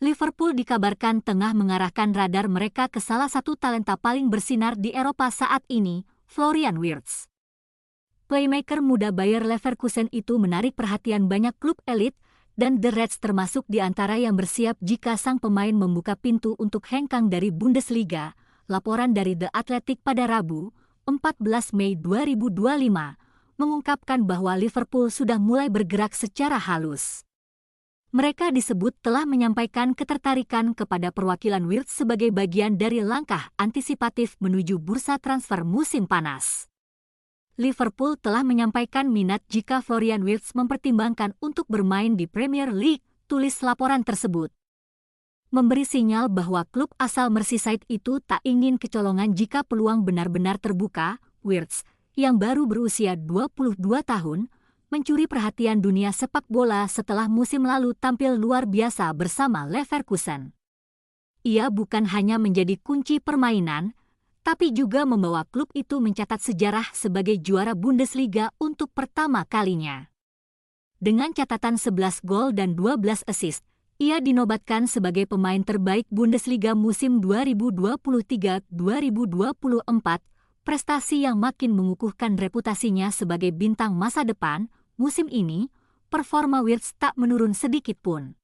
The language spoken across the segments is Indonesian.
Liverpool dikabarkan tengah mengarahkan radar mereka ke salah satu talenta paling bersinar di Eropa saat ini, Florian Wirtz. Playmaker muda Bayer Leverkusen itu menarik perhatian banyak klub elit, dan The Reds termasuk di antara yang bersiap jika sang pemain membuka pintu untuk hengkang dari Bundesliga. Laporan dari The Athletic pada Rabu, 14 Mei 2025, mengungkapkan bahwa Liverpool sudah mulai bergerak secara halus. Mereka disebut telah menyampaikan ketertarikan kepada perwakilan Wirtz sebagai bagian dari langkah antisipatif menuju bursa transfer musim panas. Liverpool telah menyampaikan minat jika Florian Wirtz mempertimbangkan untuk bermain di Premier League, tulis laporan tersebut. Memberi sinyal bahwa klub asal Merseyside itu tak ingin kecolongan jika peluang benar-benar terbuka, Wirtz, yang baru berusia 22 tahun, mencuri perhatian dunia sepak bola setelah musim lalu tampil luar biasa bersama Leverkusen. Ia bukan hanya menjadi kunci permainan, tapi juga membawa klub itu mencatat sejarah sebagai juara Bundesliga untuk pertama kalinya. Dengan catatan 11 gol dan 12 assist, ia dinobatkan sebagai pemain terbaik Bundesliga musim 2023-2024, prestasi yang makin mengukuhkan reputasinya sebagai bintang masa depan. Musim ini, performa Wirtz tak menurun sedikit pun.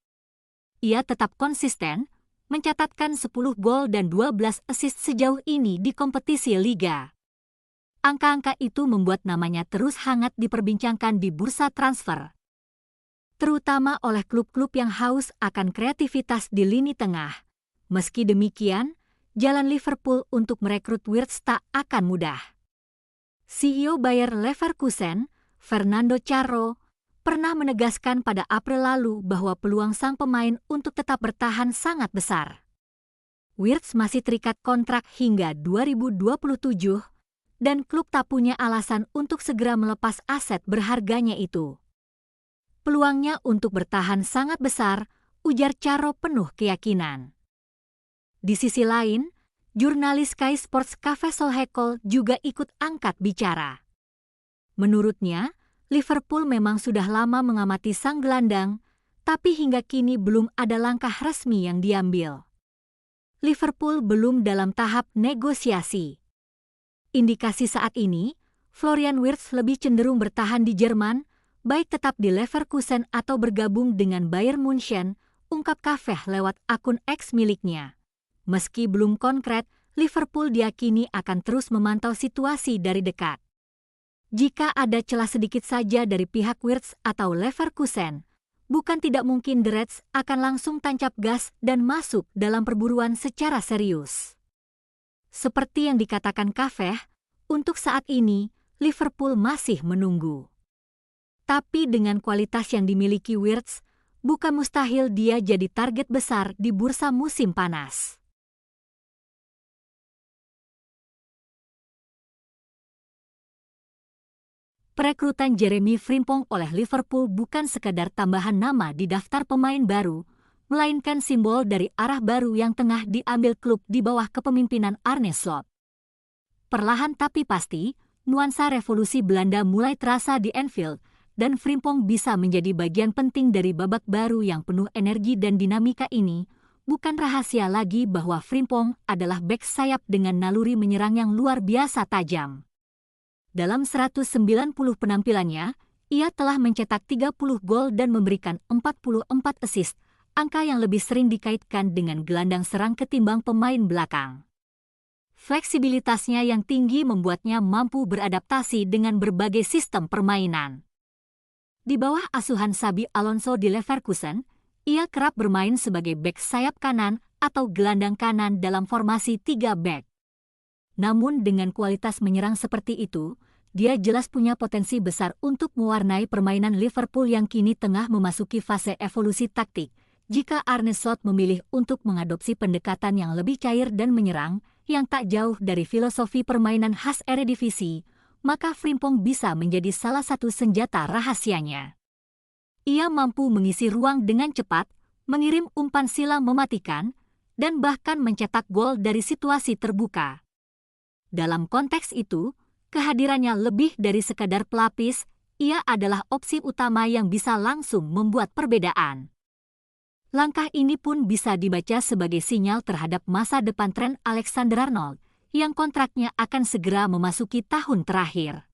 Ia tetap konsisten, mencatatkan 10 gol dan 12 assist sejauh ini di kompetisi liga. Angka-angka itu membuat namanya terus hangat diperbincangkan di bursa transfer, terutama oleh klub-klub yang haus akan kreativitas di lini tengah. Meski demikian, jalan Liverpool untuk merekrut Wirtz tak akan mudah. CEO Bayer Leverkusen, Fernando Charro, pernah menegaskan pada April lalu bahwa peluang sang pemain untuk tetap bertahan sangat besar. Wirtz masih terikat kontrak hingga 2027, dan klub tak punya alasan untuk segera melepas aset berharganya itu. Peluangnya untuk bertahan sangat besar, ujar Charro penuh keyakinan. Di sisi lain, jurnalis Sky Sports Cafe Solhekel juga ikut angkat bicara. Menurutnya, Liverpool memang sudah lama mengamati sang gelandang, tapi hingga kini belum ada langkah resmi yang diambil. Liverpool belum dalam tahap negosiasi. Indikasi saat ini, Florian Wirtz lebih cenderung bertahan di Jerman, baik tetap di Leverkusen atau bergabung dengan Bayern Munchen, ungkap Cafe lewat akun X miliknya. Meski belum konkret, Liverpool diyakini akan terus memantau situasi dari dekat. Jika ada celah sedikit saja dari pihak Wirtz atau Leverkusen, bukan tidak mungkin The Reds akan langsung tancap gas dan masuk dalam perburuan secara serius. Seperti yang dikatakan Cafe, untuk saat ini, Liverpool masih menunggu. Tapi dengan kualitas yang dimiliki Wirtz, bukan mustahil dia jadi target besar di bursa musim panas. Perekrutan Jeremy Frimpong oleh Liverpool bukan sekadar tambahan nama di daftar pemain baru, melainkan simbol dari arah baru yang tengah diambil klub di bawah kepemimpinan Arne Slot. Perlahan tapi pasti, nuansa revolusi Belanda mulai terasa di Anfield, dan Frimpong bisa menjadi bagian penting dari babak baru yang penuh energi dan dinamika ini. Bukan rahasia lagi bahwa Frimpong adalah bek sayap dengan naluri menyerang yang luar biasa tajam. Dalam 190 penampilannya, ia telah mencetak 30 gol dan memberikan 44 assist, angka yang lebih sering dikaitkan dengan gelandang serang ketimbang pemain belakang. Fleksibilitasnya yang tinggi membuatnya mampu beradaptasi dengan berbagai sistem permainan. Di bawah asuhan Xabi Alonso di Leverkusen, ia kerap bermain sebagai bek sayap kanan atau gelandang kanan dalam formasi 3 bek. Namun dengan kualitas menyerang seperti itu, dia jelas punya potensi besar untuk mewarnai permainan Liverpool yang kini tengah memasuki fase evolusi taktik. Jika Arne Slot memilih untuk mengadopsi pendekatan yang lebih cair dan menyerang, yang tak jauh dari filosofi permainan khas Eredivisie, maka Frimpong bisa menjadi salah satu senjata rahasianya. Ia mampu mengisi ruang dengan cepat, mengirim umpan silang mematikan, dan bahkan mencetak gol dari situasi terbuka. Dalam konteks itu, kehadirannya lebih dari sekadar pelapis, ia adalah opsi utama yang bisa langsung membuat perbedaan. Langkah ini pun bisa dibaca sebagai sinyal terhadap masa depan Trent Alexander-Arnold, yang kontraknya akan segera memasuki tahun terakhir.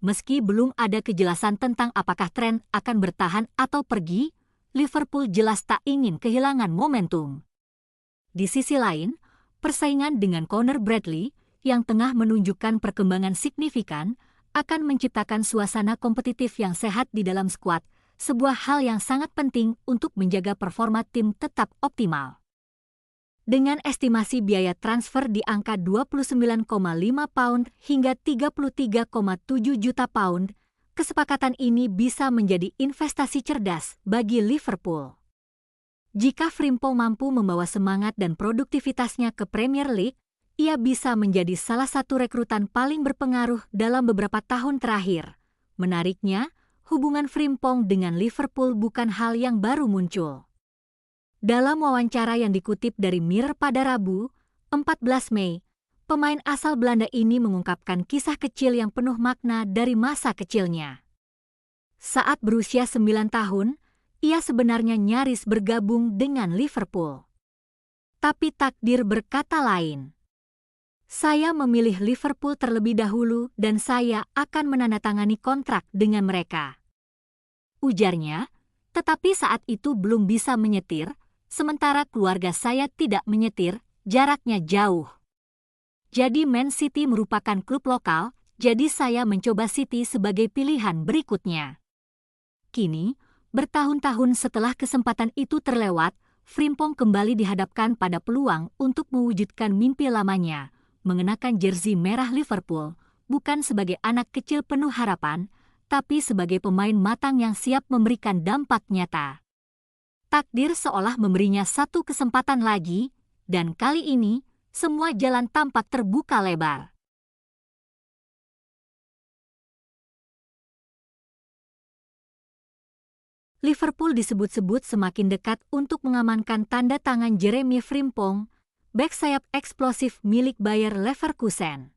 Meski belum ada kejelasan tentang apakah Trent akan bertahan atau pergi, Liverpool jelas tak ingin kehilangan momentum. Di sisi lain, persaingan dengan Connor Bradley, yang tengah menunjukkan perkembangan signifikan, akan menciptakan suasana kompetitif yang sehat di dalam skuad, sebuah hal yang sangat penting untuk menjaga performa tim tetap optimal. Dengan estimasi biaya transfer di angka 29,5 pound hingga 33,7 juta pound, kesepakatan ini bisa menjadi investasi cerdas bagi Liverpool. Jika Frimpong mampu membawa semangat dan produktivitasnya ke Premier League, ia bisa menjadi salah satu rekrutan paling berpengaruh dalam beberapa tahun terakhir. Menariknya, hubungan Frimpong dengan Liverpool bukan hal yang baru muncul. Dalam wawancara yang dikutip dari Mirror pada Rabu, 14 Mei, pemain asal Belanda ini mengungkapkan kisah kecil yang penuh makna dari masa kecilnya. Saat berusia 9 tahun, ia sebenarnya nyaris bergabung dengan Liverpool. Tapi takdir berkata lain. Saya memilih Liverpool terlebih dahulu dan saya akan menandatangani kontrak dengan mereka. Ujarnya, tetapi saat itu belum bisa menyetir, sementara keluarga saya tidak menyetir, jaraknya jauh. Jadi Man City merupakan klub lokal, jadi saya mencoba City sebagai pilihan berikutnya. Kini, bertahun-tahun setelah kesempatan itu terlewat, Frimpong kembali dihadapkan pada peluang untuk mewujudkan mimpi lamanya, mengenakan jersey merah Liverpool, bukan sebagai anak kecil penuh harapan, tapi sebagai pemain matang yang siap memberikan dampak nyata. Takdir seolah memberinya satu kesempatan lagi, dan kali ini, semua jalan tampak terbuka lebar. Liverpool disebut-sebut semakin dekat untuk mengamankan tanda tangan Jeremy Frimpong, bek sayap eksplosif milik Bayer Leverkusen.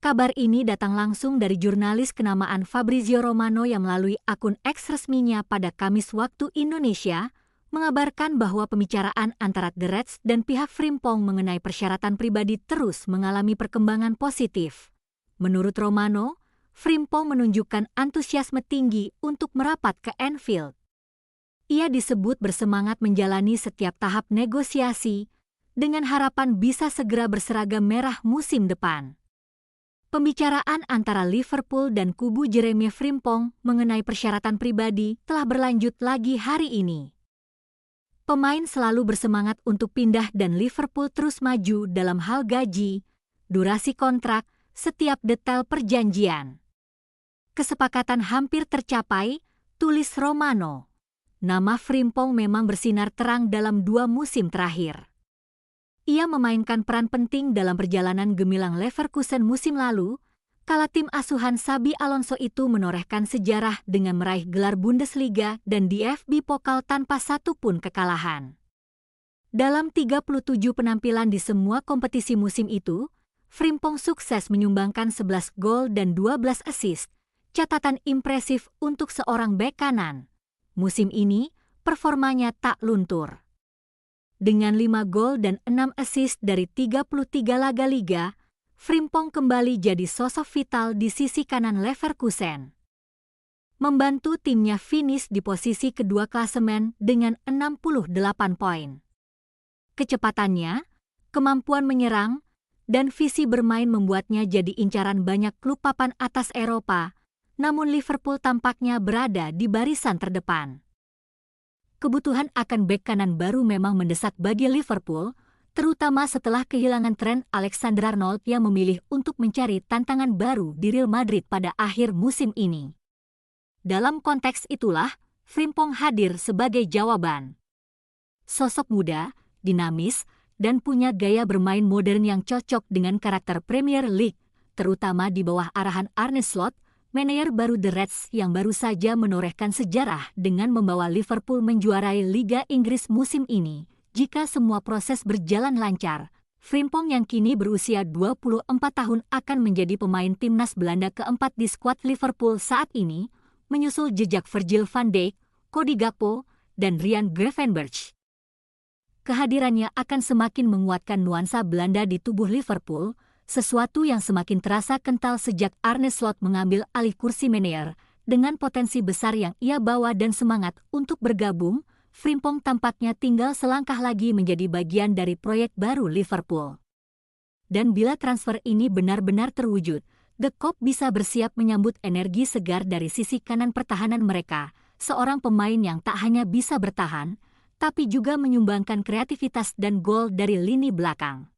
Kabar ini datang langsung dari jurnalis kenamaan Fabrizio Romano yang melalui akun X resminya pada Kamis waktu Indonesia, mengabarkan bahwa pembicaraan antara The Reds dan pihak Frimpong mengenai persyaratan pribadi terus mengalami perkembangan positif. Menurut Romano, Frimpong menunjukkan antusiasme tinggi untuk merapat ke Anfield. Ia disebut bersemangat menjalani setiap tahap negosiasi, dengan harapan bisa segera berseragam merah musim depan. Pembicaraan antara Liverpool dan kubu Jeremy Frimpong mengenai persyaratan pribadi telah berlanjut lagi hari ini. Pemain selalu bersemangat untuk pindah dan Liverpool terus maju dalam hal gaji, durasi kontrak, setiap detail perjanjian. Kesepakatan hampir tercapai, tulis Romano. Nama Frimpong memang bersinar terang dalam 2 musim terakhir. Ia memainkan peran penting dalam perjalanan gemilang Leverkusen musim lalu, kala tim asuhan Xabi Alonso itu menorehkan sejarah dengan meraih gelar Bundesliga dan DFB Pokal tanpa satupun kekalahan. Dalam 37 penampilan di semua kompetisi musim itu, Frimpong sukses menyumbangkan 11 gol dan 12 assist, catatan impresif untuk seorang bek kanan. Musim ini, performanya tak luntur. Dengan 5 gol dan 6 assist dari 33 laga liga, Frimpong kembali jadi sosok vital di sisi kanan Leverkusen. Membantu timnya finish di posisi kedua klasemen dengan 68 poin. Kecepatannya, kemampuan menyerang, dan visi bermain membuatnya jadi incaran banyak klub papan atas Eropa, namun Liverpool tampaknya berada di barisan terdepan. Kebutuhan akan bek kanan baru memang mendesak bagi Liverpool, terutama setelah kehilangan Trent Alexander-Arnold yang memilih untuk mencari tantangan baru di Real Madrid pada akhir musim ini. Dalam konteks itulah, Frimpong hadir sebagai jawaban. Sosok muda, dinamis, dan punya gaya bermain modern yang cocok dengan karakter Premier League, terutama di bawah arahan Arne Slot, manajer baru The Reds yang baru saja menorehkan sejarah dengan membawa Liverpool menjuarai Liga Inggris musim ini. Jika semua proses berjalan lancar, Frimpong yang kini berusia 24 tahun akan menjadi pemain timnas Belanda keempat di skuad Liverpool saat ini, menyusul jejak Virgil van Dijk, Cody Gakpo, dan Ryan Gravenberch. Kehadirannya akan semakin menguatkan nuansa Belanda di tubuh Liverpool, sesuatu yang semakin terasa kental sejak Arne Slot mengambil alih kursi manajer. Dengan potensi besar yang ia bawa dan semangat untuk bergabung, Frimpong tampaknya tinggal selangkah lagi menjadi bagian dari proyek baru Liverpool. Dan bila transfer ini benar-benar terwujud, The Kop bisa bersiap menyambut energi segar dari sisi kanan pertahanan mereka, seorang pemain yang tak hanya bisa bertahan, tapi juga menyumbangkan kreativitas dan gol dari lini belakang.